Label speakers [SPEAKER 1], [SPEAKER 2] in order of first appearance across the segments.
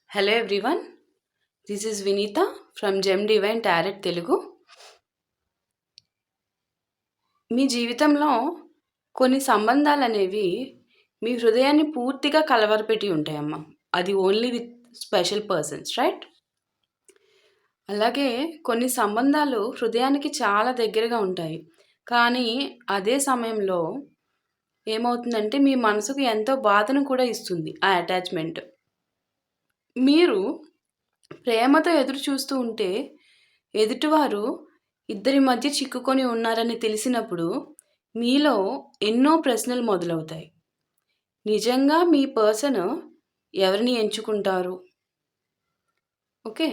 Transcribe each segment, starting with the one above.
[SPEAKER 1] Hello everyone, this is Vinita from Gem Divine Tarot Telugu. మీ జీవితంలో కొన్ని సంబంధాలనేవి మీ హృదయాన్ని పూర్తిగా కలవరపెట్టి ఉంటాయమ్మా. అది only with special persons, right? అలాగే కొన్ని సంబంధాలు హృదయానికి చాలా దగ్గరగా ఉంటాయి. కానీ అదే సమయంలో ఏమవుతుందంటే మీ మనసుకు ఎంతో బాధను కూడా ఇస్తుంది ఆ అటాచ్మెంట్. మీరు ప్రేమతో ఎదురు చూస్తూ ఉంటే ఎదుటివారు ఇద్దరి మధ్య చిక్కుకొని ఉన్నారని తెలిసినప్పుడు మీలో ఎన్నో ప్రశ్నలు మొదలవుతాయి. నిజంగా మీ పర్సన్ ఎవరిని ఎంచుకుంటారు? ఓకే,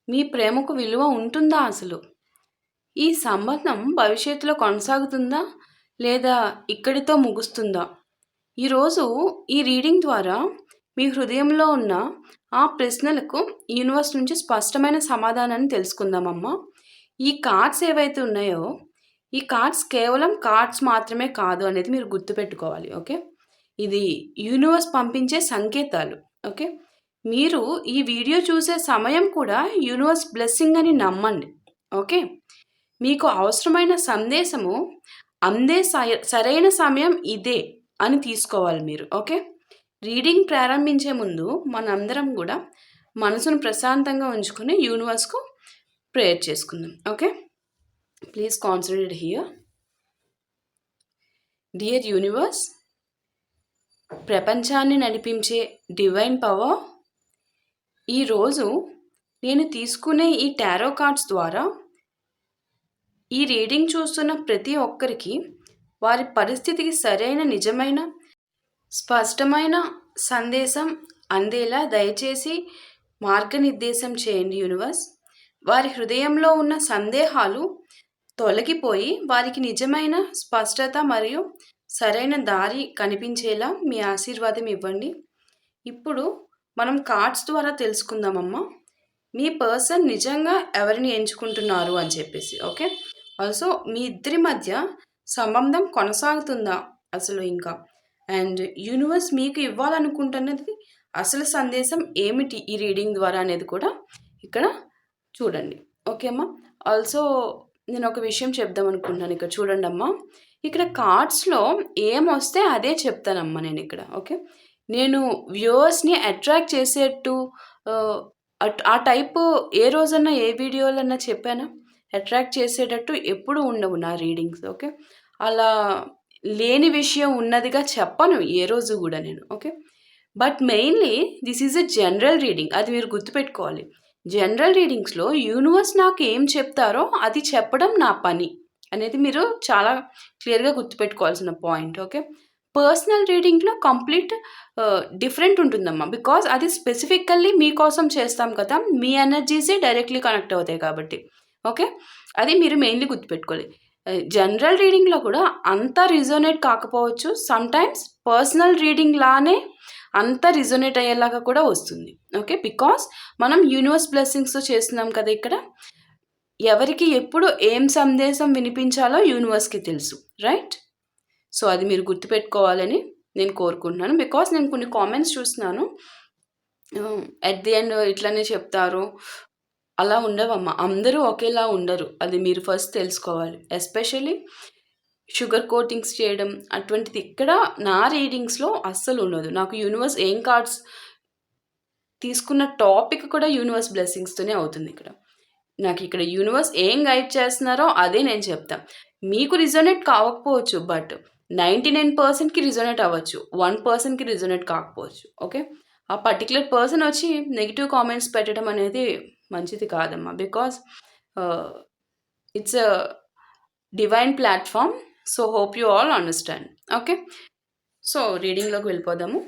[SPEAKER 1] మీ ప్రేమకు విలువ ఉంటుందా అసలు? ఈ సంబంధం భవిష్యత్తులో కొనసాగుతుందా లేదా ఇక్కడితో ముగుస్తుందా? ఈరోజు ఈ రీడింగ్ ద్వారా మీ హృదయంలో ఉన్న ఆ ప్రశ్నలకు యూనివర్స్ నుంచి స్పష్టమైన సమాధానాన్ని తెలుసుకుందామమ్మా. ఈ కార్డ్స్ ఏవైతే ఉన్నాయో ఈ కార్డ్స్ కేవలం కార్డ్స్ మాత్రమే కాదు అనేది మీరు గుర్తుపెట్టుకోవాలి. ఓకే, ఇది యూనివర్స్ పంపించే సంకేతాలు. ఓకే, మీరు ఈ వీడియో చూసే సమయం కూడా యూనివర్స్ బ్లెస్సింగ్ అని నమ్మండి. ఓకే, మీకు అవసరమైన సందేశము అందే సరైన సమయం ఇదే అని తీసుకోవాలి మీరు. ఓకే, రీడింగ్ ప్రారంభించే ముందు మనందరం కూడా మనసును ప్రశాంతంగా ఉంచుకొని యూనివర్స్కు ప్రేయర్ చేసుకుందాం. Okay, please concentrate here. Dear universe, ప్రపంచాన్ని నడిపించే డివైన్ పవర్, ఈరోజు నేను తీసుకునే ఈ టారో కార్డ్స్ ద్వారా ఈ రీడింగ్ చూస్తున్న ప్రతి ఒక్కరికి వారి పరిస్థితికి సరైన నిజమైన స్పష్టమైన సందేశం అందేలా దయచేసి మార్గనిర్దేశం చేయండి యూనివర్స్. వారి హృదయంలో ఉన్న సందేహాలు తొలగిపోయి వారికి నిజమైన స్పష్టత మరియు సరైన దారి కనిపించేలా మీ ఆశీర్వాదం ఇవ్వండి. ఇప్పుడు మనం కార్డ్స్ ద్వారా తెలుసుకుందామమ్మా మీ పర్సన్ నిజంగా ఎవరిని ఎంచుకుంటున్నారు అని చెప్పేసి. ఓకే, ఆల్సో మీ ఇద్దరి మధ్య సంబంధం కొనసాగుతుందా అసలు ఇంకా, అండ్ యూనివర్స్ మీకు ఇవ్వాలనుకుంటున్నది అసలు సందేశం ఏమిటి ఈ రీడింగ్ ద్వారా అనేది కూడా ఇక్కడ చూడండి. ఓకే అమ్మా, ఆల్సో నేను ఒక విషయం చెప్దాం అనుకుంటున్నాను. ఇక్కడ చూడండి అమ్మా, ఇక్కడ కార్డ్స్లో ఏమొస్తే అదే చెప్తానమ్మా నేను ఇక్కడ. ఓకే, నేను వ్యూవర్స్ని అట్రాక్ట్ చేసేట్టు ఆ టైపు ఏ రోజన్నా ఏ వీడియోలన్నా చెప్పానా? అట్రాక్ట్ చేసేటట్టు ఎప్పుడు ఉండవు నా రీడింగ్స్. ఓకే, అలా లేని విషయం ఉన్నదిగా చెప్పను ఏ రోజు కూడా నేను. Okay, but mainly this is a general reading, అది మీరు గుర్తుపెట్టుకోవాలి. జనరల్ రీడింగ్స్లో యూనివర్స్ నాకు ఏం చెప్తారో అది చెప్పడం నా పని అనేది మీరు చాలా క్లియర్గా గుర్తుపెట్టుకోవాల్సిన పాయింట్. ఓకే, పర్సనల్ రీడింగ్లో కంప్లీట్ డిఫరెంట్ ఉంటుందమ్మా, బికాజ్ అది స్పెసిఫికల్లీ మీకోసం చేస్తాం కదా, మీ ఎనర్జీసే డైరెక్ట్లీ కనెక్ట్ అవుతాయి కాబట్టి. ఓకే, అది మీరు మెయిన్లీ గుర్తుపెట్టుకోవాలి. జనరల్ రీడింగ్లో కూడా అంత రిజోనేట్ కాకపోవచ్చు, సమ్టైమ్స్ పర్సనల్ రీడింగ్ లానే అంత రిజోనేట్ అయ్యేలాగా కూడా వస్తుంది. ఓకే, బికాస్ మనం యూనివర్స్ బ్లెస్సింగ్స్తో చేస్తున్నాం కదా ఇక్కడ. ఎవరికి ఎప్పుడు ఏం సందేశం వినిపించాలో యూనివర్స్కి తెలుసు, రైట్? సో అది మీరు గుర్తుపెట్టుకోవాలని నేను కోరుకుంటున్నాను. బికాస్ నేను కొన్ని కామెంట్స్ చూస్తున్నాను, అట్ ది ఎండ్ ఇట్లనే చెప్తారు, అలా ఉండవమ్మా. అందరూ ఒకేలా ఉండరు, అది మీరు ఫస్ట్ తెలుసుకోవాలి. ఎస్పెషల్లీ షుగర్ కోటింగ్స్ చేయడం అటువంటిది ఇక్కడ నా రీడింగ్స్లో అస్సలు ఉండదు. నాకు యూనివర్స్ ఏం కార్డ్స్ తీసుకున్న టాపిక్ కూడా యూనివర్స్ బ్లెస్సింగ్స్తోనే అవుతుంది. నాకు ఇక్కడ యూనివర్స్ ఏం గైడ్ చేస్తున్నారో అదే నేను చెప్తాను. మీకు రిజోనేట్ కావకపోవచ్చు, బట్ 99%కి రిజోనేట్ అవ్వచ్చు, 1%కి రిజోనేట్ కాకపోవచ్చు. ఓకే, ఆ పర్టికులర్ పర్సన్ వచ్చి నెగిటివ్ కామెంట్స్ పెట్టడం అనేది మంచిది కాదమ్మా, because it's a divine platform. So hope you all understand. Okay, so రీడింగ్లోకి వెళ్ళిపోదాము.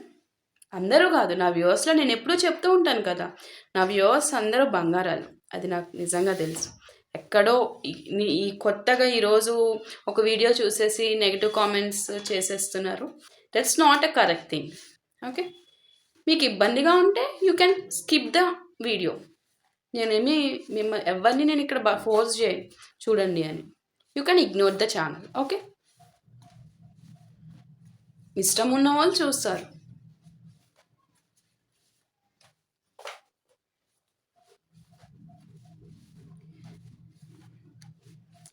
[SPEAKER 1] అందరూ కాదు, నా వ్యూవర్స్లో నేను ఎప్పుడూ చెప్తూ ఉంటాను కదా, నా వ్యూవర్స్ అందరూ బంగారాలు, అది నాకు నిజంగా తెలుసు. ఎక్కడో ఈ కొత్తగా ఈరోజు ఒక వీడియో చూసేసి నెగిటివ్ కామెంట్స్ చేసేస్తున్నారు. That's not a correct thing. Okay, మీకు ఇబ్బందిగా ఉంటే you can skip the video. నేనేమి మిమ్మల్ని ఎవరిని నేను ఇక్కడ ఫోర్స్ చేయను చూడండి అని. You can ignore the channel. Okay, ఇష్టం ఉన్న వాళ్ళు చూస్తారు.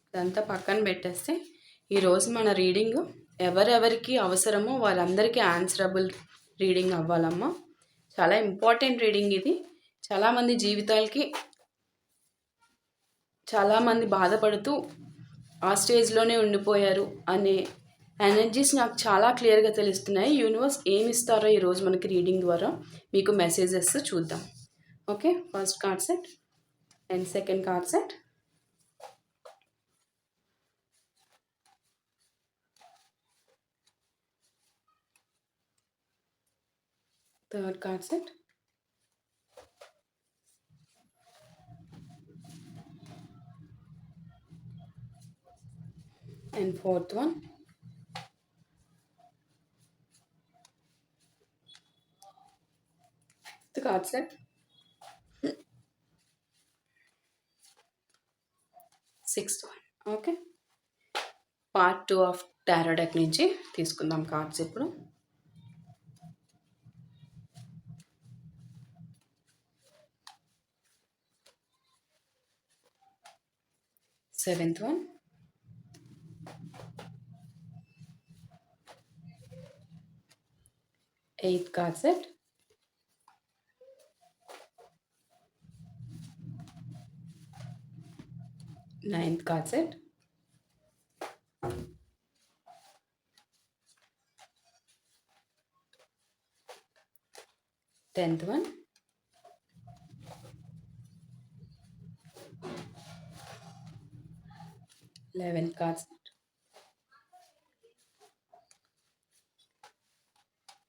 [SPEAKER 1] ఇదంతా పక్కన పెట్టేస్తే ఈరోజు మన రీడింగ్ ఎవరెవరికి అవసరమో వాళ్ళందరికీ ఆన్సరబుల్ రీడింగ్ అవ్వాలమ్మా. చాలా ఇంపార్టెంట్ రీడింగ్ ఇది. చాలామంది జీవితాలకి చాలామంది బాధపడుతూ ఆ స్టేజ్లోనే ఉండిపోయారు అనే ఎనర్జీస్ నాకు చాలా క్లియర్గా తెలుస్తున్నాయి. యూనివర్స్ ఏమి ఇస్తారో ఈరోజు మనకి రీడింగ్ ద్వారా మీకు మెసేజెస్ చూద్దాం. Okay, first card set and second card set. Third card set. And fourth one. The card set. Sixth one. Okay. Part 2 of Tarot deck నుంచి తీసుకుందాం కార్డ్స్ ఇప్పుడు. Seventh one. Eighth card set. Ninth card set. 10th one. 11th card set.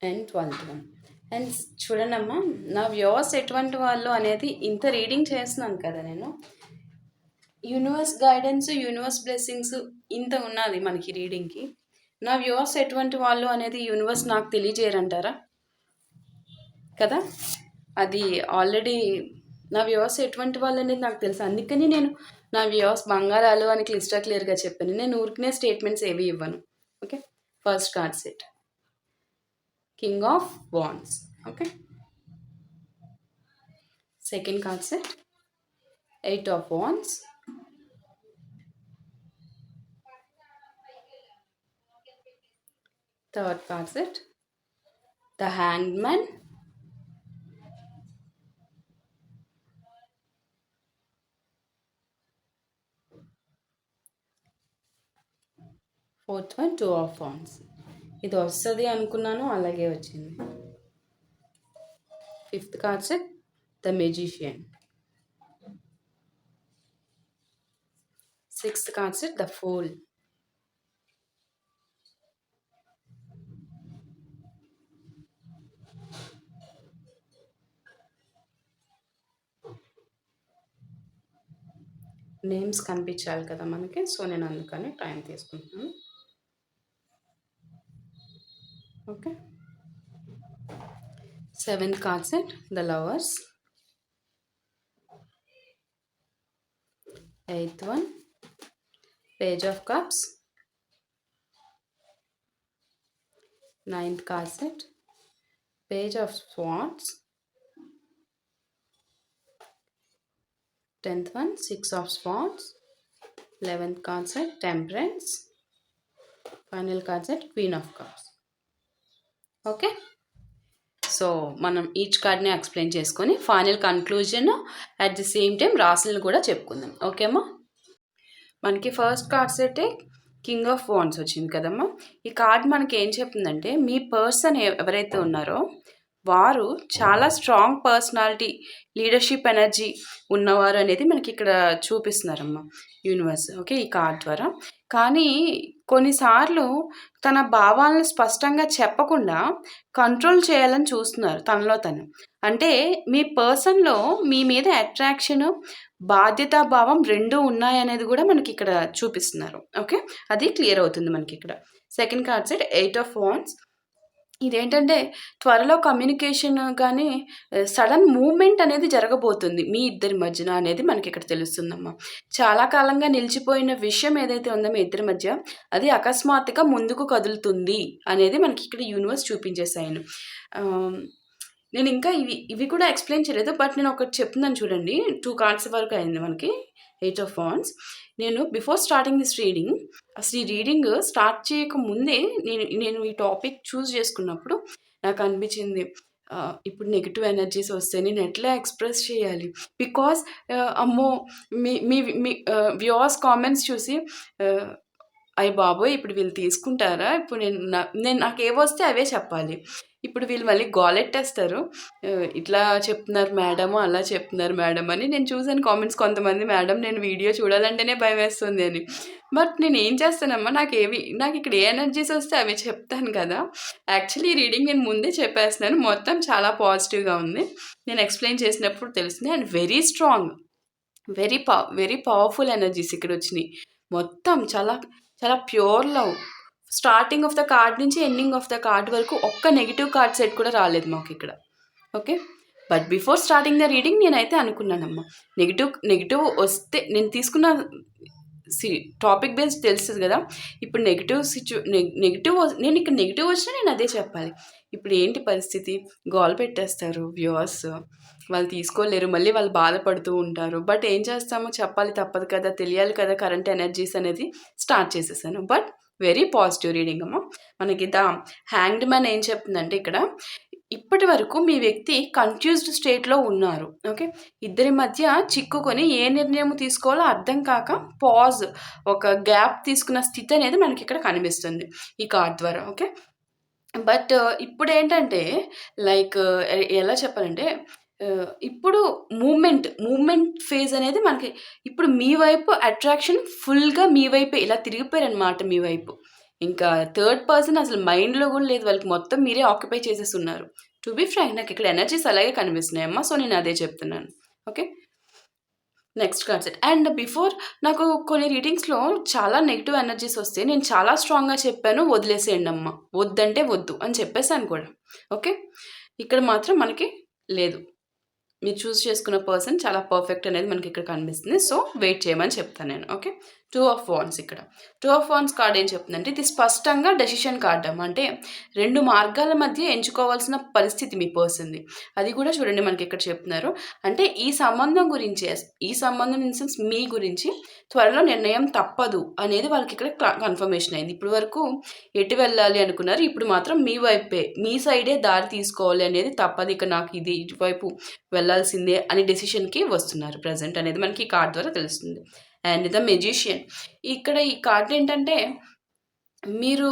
[SPEAKER 1] And 12th one. And చూడండి అమ్మా, నా viewers ఎటువంటి వాళ్ళు అనేది ఇంత రీడింగ్ చేస్తున్నాను కదా నేను. యూనివర్స్ గైడెన్స్, యూనివర్స్ బ్లెస్సింగ్స్ ఇంత ఉన్నది మనకి రీడింగ్కి. నా వ్యూవర్స్ ఎటువంటి వాళ్ళు అనేది యూనివర్స్ నాకు తెలియజేయరంటారా కదా. అది ఆల్రెడీ నా వ్యూవర్స్ ఎటువంటి వాళ్ళు అనేది నాకు తెలుసు. అందుకని నేను నా వ్యూవర్స్ బంగారాలు అని క్లియర్గా చెప్పాను. నేను ఊరికనే స్టేట్మెంట్స్ ఏవి ఇవ్వను. Okay, first card set King of Wands. Okay. Second card set Eight of Wands. Third card set the Hanged Man. Fourth one Two of Wands. ఇది వస్తుంది అనుకున్నాను, అలాగే వచ్చింది. Fifth card set the magician. Sixth card set the fool. Names కనిపించాలి కదా మనకి, so నేను అందుకని టైం తీసుకుంటున్నాను. Okay. Seventh card set the Lovers. Eighth one Page of Cups. Ninth card set Page of Swords. 10th one Six of Swords. 11th card set Temperance. Final card set Queen of Cups. Okay, so మనం each కార్డ్ని explain చేసుకొని final conclusion at the same time రాసులను కూడా చెప్పుకుందాం. ఓకేమ్మా, మనకి first card set king of wands వచ్చింది కదమ్మా. ఈ కార్డ్ మనకి ఏం చెప్తుందంటే, మీ పర్సన్ ఎవరైతే ఉన్నారో వారు చాలా స్ట్రాంగ్ పర్సనాలిటీ, లీడర్షిప్ ఎనర్జీ ఉన్నవారు అనేది మనకి ఇక్కడ చూపిస్తున్నారమ్మా యూనివర్స్. ఓకే, ఈ కార్డ్ ద్వారా. కానీ కొన్నిసార్లు తన భావాలను స్పష్టంగా చెప్పకుండా కంట్రోల్ చేయాలని చూస్తున్నారు తనలో తను. అంటే మీ పర్సన్లో మీ మీద అట్రాక్షన్, బాధ్యతాభావం రెండూ ఉన్నాయనేది కూడా మనకి ఇక్కడ చూపిస్తున్నారు. ఓకే, అది క్లియర్ అవుతుంది మనకి ఇక్కడ. Second card set eight of wands. ఇదేంటంటే త్వరలో కమ్యూనికేషన్ కానీ సడన్ మూవ్మెంట్ అనేది జరగబోతుంది మీ ఇద్దరి మధ్యన అనేది మనకి ఇక్కడ తెలుస్తుందమ్మా. చాలా కాలంగా నిలిచిపోయిన విషయం ఏదైతే ఉందో మీ ఇద్దరి మధ్య, అది అకస్మాత్తుగా ముందుకు కదులుతుంది అనేది మనకి ఇక్కడ యూనివర్స్ చూపించేసాయను. నేను ఇంకా ఇవి కూడా ఎక్స్‌ప్లెయిన్ చేయలేదు. బట్ నేను ఒకటి చెప్తున్నాను చూడండి. 2 కార్డ్స్ వరకు అయింది మనకి. 8 ఆఫ్ వాండ్స్. నేను బిఫోర్ స్టార్టింగ్ దిస్ రీడింగ్, అసలు ఈ రీడింగ్ స్టార్ట్ చేయక ముందే నేను ఈ టాపిక్ చూజ్ చేసుకున్నప్పుడు నాకు అనిపించింది, ఇప్పుడు నెగెటివ్ ఎనర్జీస్ వస్తే నేను ఎట్లా ఎక్స్‌ప్రెస్ చేయాలి? బికాజ్ అమ్మో! మీ మీ మీ వ్యూవర్స్ కామెంట్స్ చూసి అయ్య బాబోయ్! ఇప్పుడు వీళ్ళు తీసుకుంటారా? ఇప్పుడు నేను నాకేవొస్తే అవే చెప్పాలి. ఇప్పుడు వీళ్ళు మళ్ళీ గోలెట్టేస్తారు. ఇట్లా చెప్తున్నారు మేడము, అలా చెప్తున్నారు మేడం అని. నేను చూసాను కామెంట్స్ కొంతమంది, మేడం నేను వీడియో చూడాలంటేనే భయమేస్తుంది అని. బట్ నేనేం చేస్తానమ్మా, నాకిక్కడ ఏ ఎనర్జీస్ వస్తే అవి చెప్తాను కదా! యాక్చువల్లీ ఈ రీడింగ్ నేను ముందే చెప్పేస్తున్నాను. మొత్తం చాలా పాజిటివ్‌గా ఉంది. నేను ఎక్స్‌ప్లెయిన్ చేసినప్పుడు తెలిసింది. And very strong. Very powerful energies ఇక్కడొచ్చినియి. మొత్తం చాలా చాలా pure love. Starting of the card నుంచి ఎండింగ్ ఆఫ్ ద కార్డ్ వరకు ఒక్క నెగెటివ్ కార్డ్ సెట్ కూడా రాలేదు మాకిక్కడ. Okay. But before starting the reading నేనైతే అనుకున్నానమ్మా, నెగెటివ్ వస్తే నేను తీసుకున్న టాపిక్ బేస్ తెలుస్తుంది కదా! ఇప్పుడు నేను ఇక్కడ నెగెటివ్ వచ్చినా నేను అదే చెప్పాలి. ఇప్పుడు ఏంటి పరిస్థితి? గోల పెట్టేస్తారు వ్యూవర్స్. వాళ్ళు తీసుకోలేరు. మళ్ళీ వాళ్ళు బాధపడుతూ ఉంటారు. బట్ ఏం చేస్తామో చెప్పాలి, తప్పదు కదా! తెలియాలి కదా! కరెంట్ ఎనర్జీస్ అనేది స్టార్ట్ చేసేసాను. బట్ వెరీ పాజిటివ్ రీడింగ్ అమ్మ. మనకి హ్యాంగ్డ్ మ్యాన్ ఏం చెప్తుందంటే ఇక్కడ, ఇప్పటి వరకు మీ వ్యక్తి కన్‌ఫ్యూజ్డ్ స్టేట్‌లో ఉన్నారు. ఓకే. ఇద్దరి మధ్య చిక్కుకొని ఏ నిర్ణయం తీసుకోవాలో అర్థం కాక ఒక గ్యాప్ తీసుకున్న స్థితి అనేది మనకిక్కడ కనిపిస్తుంది ఈ కార్డ్ ద్వారా. ఓకే. బట్ ఇప్పుడేంటంటే లైక్ ఎలా చెప్పాలంటే, ఇప్పుడు మూవ్‌మెంట్ ఫేజ్ అనేది మనకి ఇప్పుడు మీ వైపు అట్రాక్షన్ ఫుల్‌గా మీ వైపే ఇలా తిరిగిపోయారనమాట మీ వైపు. ఇంకా థర్డ్ పర్సన్ అసలు మైండ్‌లో కూడా లేదు. వాళ్ళకి మొత్తం మీరే ఆక్యుపై చేసేసున్నారు. టు బీ ఫ్రాంక్ నాకిక్కడ ఎనర్జీస్ అలాగే కనిపిస్తున్నాయమ్మా. సో, నేను అదే చెప్తున్నాను. Okay. Next card set. And before నాకు కొన్ని రీడింగ్స్‌లో చాలా నెగెటివ్ ఎనర్జీస్ వస్తే నేను చాలా స్ట్రాంగ్‌గా చెప్పాను, వదిలేసేయండమ్మా. వద్దంటే వద్దు అని చెప్పేసాను కూడా. ఓకే. ఇక్కడ మాత్రం మనకి లేదు. మీరు చూస్ చేసుకున్న పర్సన్ చాలా పర్ఫెక్ట్ అనేది మనకి ఇక్కడ కనిపిస్తుంది. సో, వెయిట్ చేయమని చెప్తాను నేను. ఓకే. 2 ఆఫ్ వాండ్స్ ఇక్కడ. 2 ఆఫ్ వాండ్స్ కార్డ్ ఏం చెప్తుందంటే, ఇది స్పష్టంగా డెసిషన్ కార్డ్ అమ్మ. అంటే 2 మార్గాల మధ్య ఎంచుకోవాల్సిన పరిస్థితి మీ పర్సన్‌ది. అది కూడా చూడండి మనకి ఇక్కడ చెప్తున్నారు. అంటే ఈ సంబంధం ఇన్ సెన్స్ మీ గురించి త్వరలో నిర్ణయం తప్పదు అనేది వాళ్ళకి ఇక్కడ కన్ఫర్మేషన్ అయింది. ఇప్పటి వరకు ఎటు వెళ్ళాలి అనుకున్నారు. ఇప్పుడు మాత్రం మీ వైపే, మీ సైడే దారి తీసుకోవాలి అనేది తప్పదు. ఇక నాకు ఇది ఇటువైపు వెళ్ళాల్సిందే అని డెసిషన్‌కి వస్తున్నారు ప్రెజెంట్ అనేది మనకి ఈ కార్డ్ ద్వారా తెలుస్తుంది. And the magician. ఇక్కడ ఈ కార్డ్ ఏంటంటే, మీరు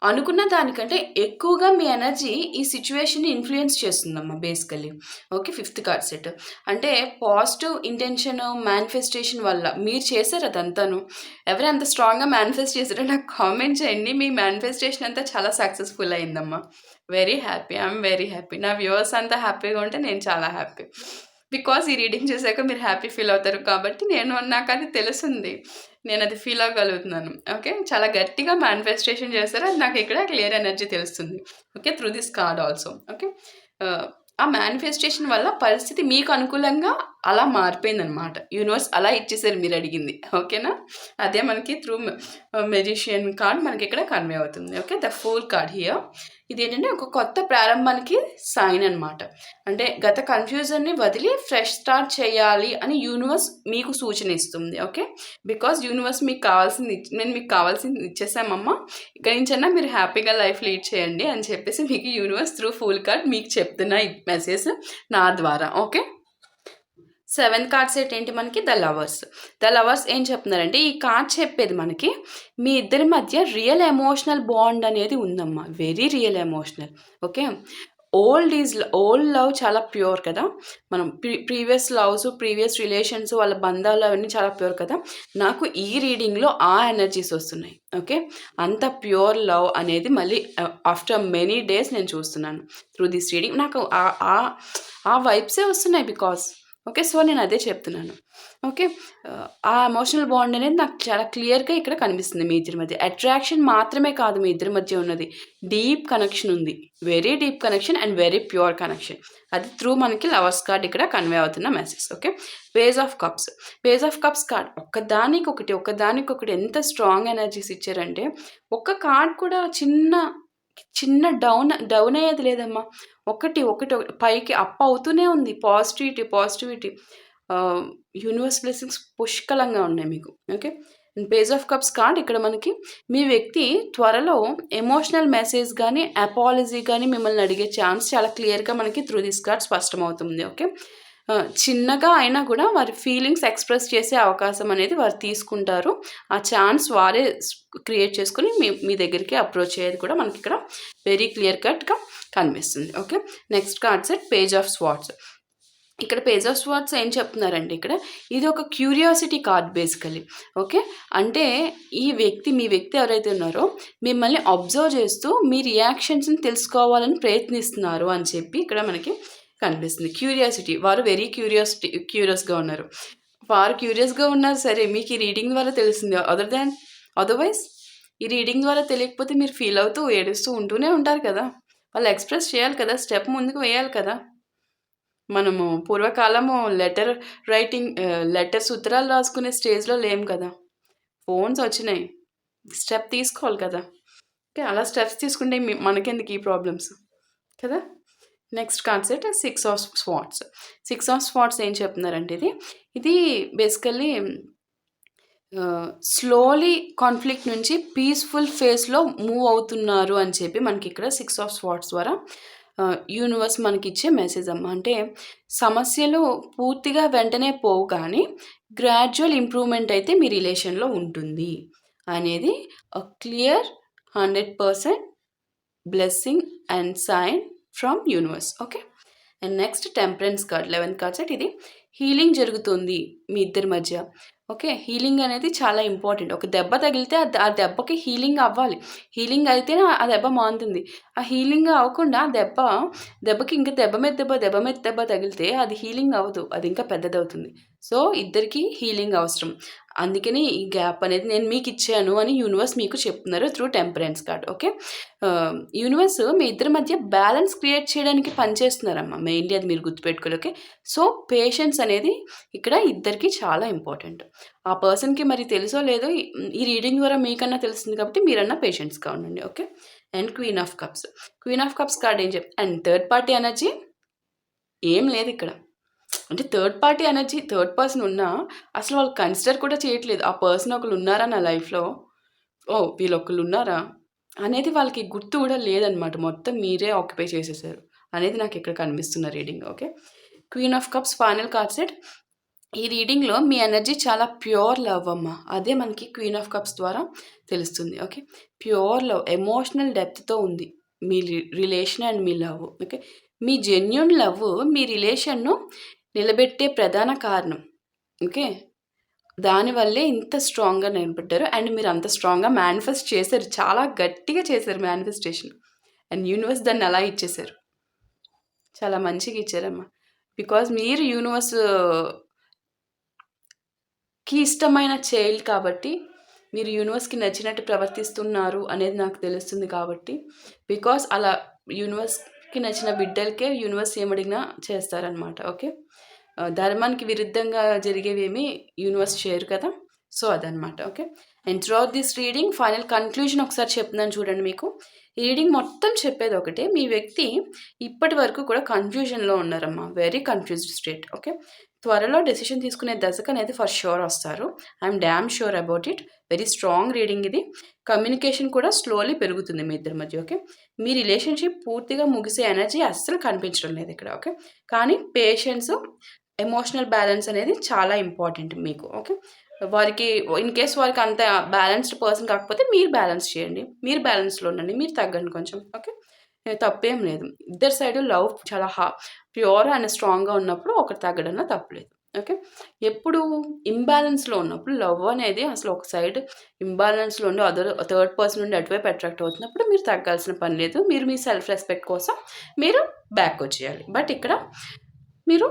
[SPEAKER 1] అనుకున్న దానికంటే ఎక్కువగా మీ ఎనర్జీ ఈ సిట్యుయేషన్‌ని ఇన్‌ఫ్లూయెన్స్ చేస్తుందమ్మా basically. Okay. Fifth card set. అంటే పాజిటివ్ ఇంటెన్షన్, మేనిఫెస్టేషన్ వల్ల మీరు చేశారు అదంతాను. ఎవరు అంత స్ట్రాంగ్‌గా మేనిఫెస్ట్ చేశారో నాకు కామెంట్ చేయండి. మీ మేనిఫెస్టేషన్ అంతా చాలా సక్సెస్‌ఫుల్ అయిందమ్మా. Very happy. I'm very happy. నా వ్యూవర్స్ అంతా హ్యాపీగా ఉంటే నేను చాలా హ్యాపీ. బికాజ్ ఈ రీడింగ్ చూసాక మీరు హ్యాపీ ఫీల్ అవుతారు కాబట్టి నాకది తెలుస్తుంది. నేనది ఫీల్ అవ్వగలుగుతున్నాను. ఓకే. చాలా గట్టిగా మేనిఫెస్టేషన్ చేశారు. అది నాకు ఇక్కడ క్లియర్ ఎనర్జీ తెలుస్తుంది. Okay. Through this card also. Okay. ఆ మేనిఫెస్టేషన్ వల్ల పరిస్థితి మీకు అనుకూలంగా అలా మారిపోయిందనమాట. యూనివర్స్ అలా ఇచ్చేసారు మీరు అడిగింది. ఓకేనా? అదే మనకి త్రూ మెజిషియన్ కార్డ్ మనకి ఇక్కడ కన్వే అవుతుంది. Okay. The fool card here. ఇదేంటంటే ఒక కొత్త ప్రారంభానికి సైన్ అనమాట. అంటే గత కన్‌ఫ్యూజన్‌ని వదిలి ఫ్రెష్ స్టార్ట్ చేయాలి అని యూనివర్స్ మీకు సూచన ఇస్తుంది. ఓకే. బికాజ్ యూనివర్స్ నేను మీకు కావాల్సింది ఇచ్చేసామమ్మా. ఇక్కడి నుంచైనా మీరు హ్యాపీగా లైఫ్ లీడ్ చేయండి అని చెప్పేసి మీకు యూనివర్స్ త్రూ ఫూల్ కార్డ్ మీకు చెప్తున్న ఈ మెసేజ్ నా ద్వారా. ఓకే. 7th కార్డ్ సెట్ ఏంటి మనకి? ద లవర్స్ ఏం చెప్తున్నారంటే, ఈ కార్డ్ చెప్పేది మనకి మీ ఇద్దరి మధ్య రియల్ ఎమోషనల్ బాండ్ అనేది ఉందమ్మా. Very real emotional. Okay. Old love చాలా ప్యూర్ కదా! మనం ప్రీవియస్ లవ్స్, ప్రీవియస్ రిలేషన్స్, వాళ్ళ బంధాలు అవన్నీ చాలా ప్యూర్ కదా! నాకు ఈ రీడింగ్‌లో ఆ ఎనర్జీస్ వస్తున్నాయి. ఓకే. అంత ప్యూర్ లవ్ అనేది మళ్ళీ ఆఫ్టర్ మెనీ డేస్ నేను చూస్తున్నాను త్రూ దిస్ రీడింగ్. నాకు ఆ వైబ్సే వస్తున్నాయి బికాజ్. ఓకే. సో, నేను అదే చెప్తున్నాను. ఓకే. ఆ ఎమోషనల్ బాండ్ అనేది నాకు చాలా క్లియర్‌గా ఇక్కడ కనిపిస్తుంది మీ ఇద్దరి మధ్య. అట్రాక్షన్ మాత్రమే కాదు మీ ఇద్దరి మధ్య ఉన్నది. డీప్ కనెక్షన్ ఉంది. Very deep connection and very pure connection. అది త్రూ మనకి లవర్స్ కార్డ్ ఇక్కడ కన్వే అవుతున్న message. Okay. Page of cups card ఒకదానికొకటి ఎంత స్ట్రాంగ్ ఎనర్జీస్ ఇచ్చారంటే, ఒక్క కార్డ్ కూడా చిన్న డౌన్ అయ్యేది లేదమ్మా. ఒకటి ఒకటి ఒకటి పైకి అప్ అవుతూనే ఉంది. పాజిటివిటీ. యూనివర్స్ బ్లెస్సింగ్స్ పుష్కలంగా ఉన్నాయి మీకు. Okay. Page of cups card ఇక్కడ మనకి మీ వ్యక్తి త్వరలో ఎమోషనల్ మెసేజ్ గానీ, అపాలజీ గానీ మిమ్మల్ని అడిగే ఛాన్స్ చాలా క్లియర్‌గా మనకి త్రూ దిస్ కార్డ్ స్పష్టమవుతుంది. ఓకే. చిన్నగా అయినా కూడా వారి ఫీలింగ్స్ ఎక్స్‌ప్రెస్ చేసే అవకాశం అనేది వారు తీసుకుంటారు. ఆ ఛాన్స్ వారే క్రియేట్ చేసుకొని మీ దగ్గరికి అప్రోచ్ అయ్యేది కూడా మనకిక్కడ వెరీ క్లియర్ కట్‌గా కనిపిస్తుంది. Okay. Next card set page of swords. ఇక్కడ పేజ్ ఆఫ్ స్వార్డ్స్ ఏం చెప్తున్నారంటే ఇక్కడ ఇది ఒక క్యూరియాసిటీ కార్డ్ బేసికల్లీ. ఓకే. అంటే మీ వ్యక్తి ఎవరైతే ఉన్నారో మిమ్మల్ని అబ్జర్వ్ చేస్తూ మీ రియాక్షన్స్‌ని తెలుసుకోవాలని ప్రయత్నిస్తున్నారు అని చెప్పి ఇక్కడ మనకి కనిపిస్తుంది. క్యూరియాసిటీ. వారు వెరీ క్యూరియస్‌గా ఉన్నారు. వారు క్యూరియస్‌గా ఉన్నారు సరే, మీకు ఈ రీడింగ్ ద్వారా తెలిసింది. అదర్వైజ్ ఈ రీడింగ్ ద్వారా తెలియకపోతే మీరు ఫీల్ అవుతూ, ఏడుస్తూ ఉంటూనే ఉంటారు కదా! వాళ్ళు ఎక్స్‌ప్రెస్ చేయాలి కదా! స్టెప్ ముందుకు వేయాలి కదా! మనము పూర్వకాలము లెటర్స్ ఉత్తరాలు రాసుకునే స్టేజ్‌లో లేము కదా! ఫోన్స్ వచ్చినాయి. స్టెప్ తీసుకోవాలి కదా! ఓకే. అలా స్టెప్స్ తీసుకుంటే మనకెందుకు ఈ ప్రాబ్లమ్స్ కదా! Next card set 6 of swords. 6 of swords ఏం చెప్తున్నారంటే ఇది బేసికల్లీ స్లోలీ కాన్ఫ్లిక్ట్ నుంచి పీస్‌ఫుల్ ఫేజ్‌లో మూవ్ అవుతున్నారు అని చెప్పి మనకి ఇక్కడ 6 ఆఫ్ స్వార్డ్స్ ద్వారా యూనివర్స్ మనకిచ్చే మెసేజ్ అమ్మ. అంటే సమస్యలు పూర్తిగా వెంటనే పోవు కానీ గ్రాడ్యువల్ ఇంప్రూవ్‌మెంట్ అయితే మీ రిలేషన్‌లో ఉంటుంది అనేది clear 100% blessing and sign from universe. Okay. And next temperance card 11th card set. ఇది హీలింగ్ జరుగుతుంది మీ ఇద్దరి మధ్య. ఓకే. హీలింగ్ అనేది చాలా ఇంపార్టెంట్. ఒక దెబ్బ తగిలితే ఆ దెబ్బకి హీలింగ్ అవ్వాలి. హీలింగ్ అయితేనే ఆ దెబ్బ మానుతుంది. ఆ హీలింగ్ అవ్వకుండా దెబ్బకి ఇంకా దెబ్బ మీద దెబ్బ తగిలితే అది హీలింగ్ అవ్వదు. అది ఇంకా పెద్దదవుతుంది. సో ఇద్దరికీ హీలింగ్ అవసరం. అందుకని ఈ గ్యాప్ అనేది నేను మీకు ఇచ్చాను అని యూనివర్స్ మీకు చెప్తున్నారు through temperance card. Okay. Universe మీ ఇద్దరి మధ్య బ్యాలెన్స్ క్రియేట్ చేయడానికి పనిచేస్తున్నారమ్మా. మెయిన్లీ అది మీరు గుర్తుపెట్టుకోవాలి. ఓకే. సో పేషెన్స్ అనేది ఇక్కడ ఇద్దరికి చాలా ఇంపార్టెంట్. ఆ పర్సన్‌కి మరి తెలుసో లేదో ఈ రీడింగ్ ద్వారా మీకన్నా తెలుస్తుంది కాబట్టి మీరన్నా పేషెన్స్‌గా ఉండండి. Okay. And queen of cups. Queen of cups card ఏం అండ్ థర్డ్ పార్టీ ఎనర్జీ ఏం లేదు ఇక్కడ. అంటే third party energy third person ఉన్నా అసలు వాళ్ళు కన్సిడర్ కూడా చేయట్లేదు. ఆ పర్సన్ ఒకళ్ళు ఉన్నారా నా లైఫ్‌లో, వీళ్ళొకళ్ళు ఉన్నారా అనేది వాళ్ళకి గుర్తు కూడా లేదనమాట. మొత్తం మీరే ఆక్యుపై చేసేసారు అనేది నాకు ఇక్కడ కనిపిస్తున్న reading. Okay. Queen of cups final card set. ఈ రీడింగ్‌లో మీ ఎనర్జీ చాలా ప్యూర్ లవ్ అమ్మ. అదే మనకి క్వీన్ ఆఫ్ కప్స్ ద్వారా తెలుస్తుంది. ఓకే. ప్యూర్ లవ్, ఎమోషనల్ డెప్త్‌తో ఉంది మీ రిలేషన్ అండ్ మీ లవ్. ఓకే. మీ జెన్యూన్ లవ్ మీ రిలేషన్‌ను నిలబెట్టే ప్రధాన కారణం. ఓకే. దానివల్లే ఇంత స్ట్రాంగ్‌గా నిలబడ్డారు. అండ్ మీరు అంత స్ట్రాంగ్‌గా మేనిఫెస్ట్ చేశారు. చాలా గట్టిగా చేశారు మేనిఫెస్టేషన్. అండ్ యూనివర్స్ దాన్ని అలా ఇచ్చేశారు. చాలా మంచిగా ఇచ్చారమ్మా. బికాజ్ మీరు యూనివర్స్‌కి ఇష్టమైన చైల్డ్ కాబట్టి, మీరు యూనివర్స్‌కి నచ్చినట్టు ప్రవర్తిస్తున్నారు అనేది నాకు తెలుస్తుంది కాబట్టి, బికాజ్ అలా యూనివర్స్‌కి నచ్చిన బిడ్డలకే యూనివర్స్ ఏమడిగినా చేస్తారనమాట. ఓకే. ధర్మానికి విరుద్ధంగా జరిగేవేమీ యూనివర్స్ చేయరు కదా! సో అదనమాట. Okay. And throughout this reading final conclusion ఒకసారి చెప్తున్నాను చూడండి మీకు. ఈ రీడింగ్ మొత్తం చెప్పేది ఒకటే. మీ వ్యక్తి ఇప్పటి వరకు కూడా కన్‌ఫ్యూజన్‌లో ఉన్నారమ్మా. Very confused state. ఓకే. త్వరలో డెసిషన్ తీసుకునే దశకనేది ఫర్ ష్యూర్ వస్తారు. I'm dam sure about it. Very strong reading ఇది. కమ్యూనికేషన్ కూడా స్లోలీ పెరుగుతుంది మీ ఇద్దరి మధ్య. ఓకే. మీ రిలేషన్‌షిప్ పూర్తిగా ముగిసే ఎనర్జీ అస్సలు కనిపించడం లేదు ఇక్కడ. ఓకే. కానీ పేషెన్స్, ఎమోషనల్ బ్యాలెన్స్ అనేది చాలా ఇంపార్టెంట్ మీకు. ఓకే. వారికి ఇన్‌కేస్ వారికి అంత బ్యాలెన్స్డ్ పర్సన్ కాకపోతే మీరు బ్యాలెన్స్ చేయండి. మీరు బ్యాలెన్స్‌లో ఉండండి. మీరు తగ్గండి కొంచెం. ఓకే. తప్పేం లేదు. ఇద్దరి సైడు లవ్ చాలా ప్యూర్ అండ్ స్ట్రాంగ్‌గా ఉన్నప్పుడు ఒకరు తగ్గడంలో తప్పులేదు. ఓకే. ఎప్పుడు ఇంబాలెన్స్‌లో ఉన్నప్పుడు లవ్ అనేది అసలు ఒక సైడ్ ఇంబాలెన్స్‌లో ఉండి థర్డ్ పర్సన్ నుండి అటువైపు అట్రాక్ట్ అవుతున్నప్పుడు మీరు తగ్గాల్సిన పని లేదు. మీరు మీ సెల్ఫ్ రెస్పెక్ట్ కోసం మీరు బ్యాక్ వచ్చేయాలి. బట్ ఇక్కడ మీరు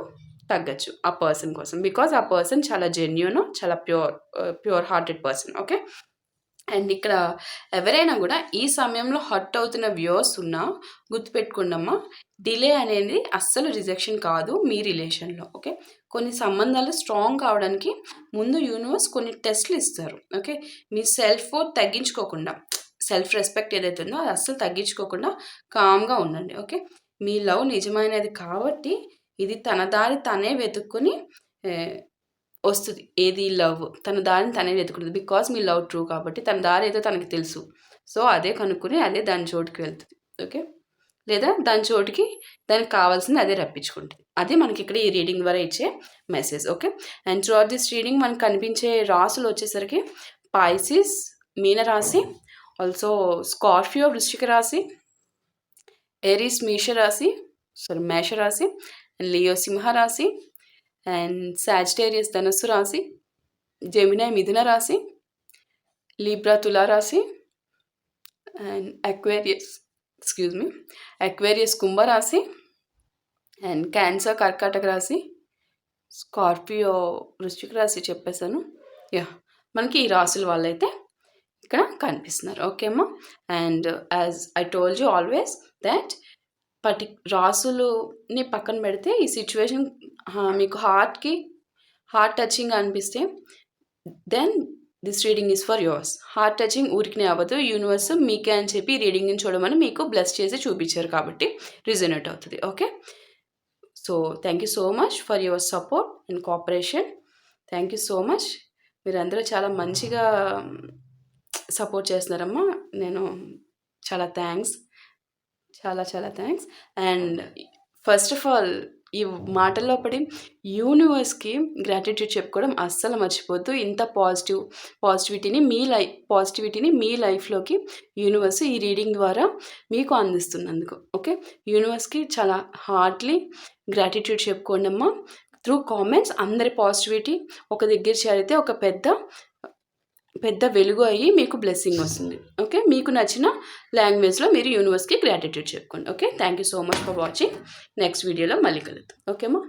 [SPEAKER 1] తగ్గొచ్చు ఆ పర్సన్ కోసం. బికాజ్ ఆ పర్సన్ చాలా జెన్యూన్, చాలా pure hearted person. Okay. And ఇక్కడ ఎవరైనా కూడా ఈ సమయంలో హర్ట్ అవుతున్న వ్యూవర్స్ ఉన్నా గుర్తుపెట్టుకోండమ్మా, డిలే అనేది అస్సలు రిజెక్షన్ కాదు మీ రిలేషన్‌లో. ఓకే. కొన్ని సంబంధాలు స్ట్రాంగ్ కావడానికి ముందు యూనివర్స్ కొన్ని టెస్ట్‌లు ఇస్తారు. ఓకే. మీ సెల్ఫ్ వర్త్ తగ్గించుకోకుండా, సెల్ఫ్ రెస్పెక్ట్ ఏదైతే ఉందో అది అస్సలు తగ్గించుకోకుండా కామ్‌గా ఉండండి. ఓకే. మీ లవ్ నిజమైనది కాబట్టి ఇది తన దారి తనే వెతుక్కొని వస్తుంది. ఏది లవ్ తన దారిని తనే వెతుకుంటుంది. బికాస్ మీ లవ్ ట్రూ కాబట్టి తన దారి ఏదో తనకి తెలుసు. సో అదే కనుక్కొని అదే దాని చోటుకి వెళ్తుంది. ఓకే, లేదా దాని చోటుకి దానికి కావాల్సింది అదే రప్పించుకుంటుంది. అది మనకి ఇక్కడ ఈ రీడింగ్ ద్వారా ఇచ్చే message. Okay, and through out this reading మనకు కనిపించే రాసులు వచ్చేసరికి పైసిస్ మీనరాశి, ఆల్సో స్కార్పియో వృశ్చిక రాశి, ఏరీస్ మేషరాశి, లియో సింహరాశి, అండ్ సాజిటేరియస్ ధనుస్సు రాశి, జెమినై మిథున రాశి, లీబ్రా తులారాశి, అండ్ అక్వేరియస్ కుంభరాశి, అండ్ క్యాన్సర్ కర్కాటక రాశి, స్కార్పియో వృశ్చిక రాశి చెప్పేశాను. మనకి ఈ రాశుల వాళ్ళైతే ఇక్కడ కనిపిస్తున్నారు. ఓకే అమ్మా, and as I told you always that రాసులుని పక్కన పెడితే ఈ సిచ్యువేషన్ మీకు హార్ట్ టచింగ్ అనిపిస్తే then this reading is for yours. Heart touching ఊరికినే అవ్వదు, యూనివర్స్ మీకే అని చెప్పి రీడింగ్ని చూడమని మీకు బ్లెస్ చేసి చూపించారు కాబట్టి రిజనేట్ అవుతుంది. Okay, so thank you so much for your support and cooperation. Thank you so much. మీరందరూ చాలా మంచిగా సపోర్ట్ చేస్తున్నారమ్మా. నేను చాలా థ్యాంక్స్, చాలా thanks. And first of all ఈ మాటల్లో పడి యూనివర్స్కి గ్రాటిట్యూడ్ చెప్పుకోవడం అస్సలు మర్చిపోద్దు. ఇంత పాజిటివిటీని మీ లైఫ్లోకి యూనివర్స్ ఈ రీడింగ్ ద్వారా మీకు అందిస్తున్నందుకు ఓకే, యూనివర్స్కి చాలా హార్ట్లీ గ్రాటిట్యూడ్ చెప్పుకోండి అమ్మా. త్రూ కామెంట్స్ అందరి పాజిటివిటీ ఒక దగ్గర చేరితే ఒక పెద్ద వెలుగు అయ్యి మీకు బ్లెస్సింగ్ వస్తుంది. ఓకే, మీకు నచ్చిన లాంగ్వేజ్లో మీరు యూనివర్స్కి గ్రాటిట్యూడ్ చెప్పుకోండి. Okay, thank you so much for watching. Next వీడియోలో మళ్ళీ కలుద్దాం. ఓకేమ్మా.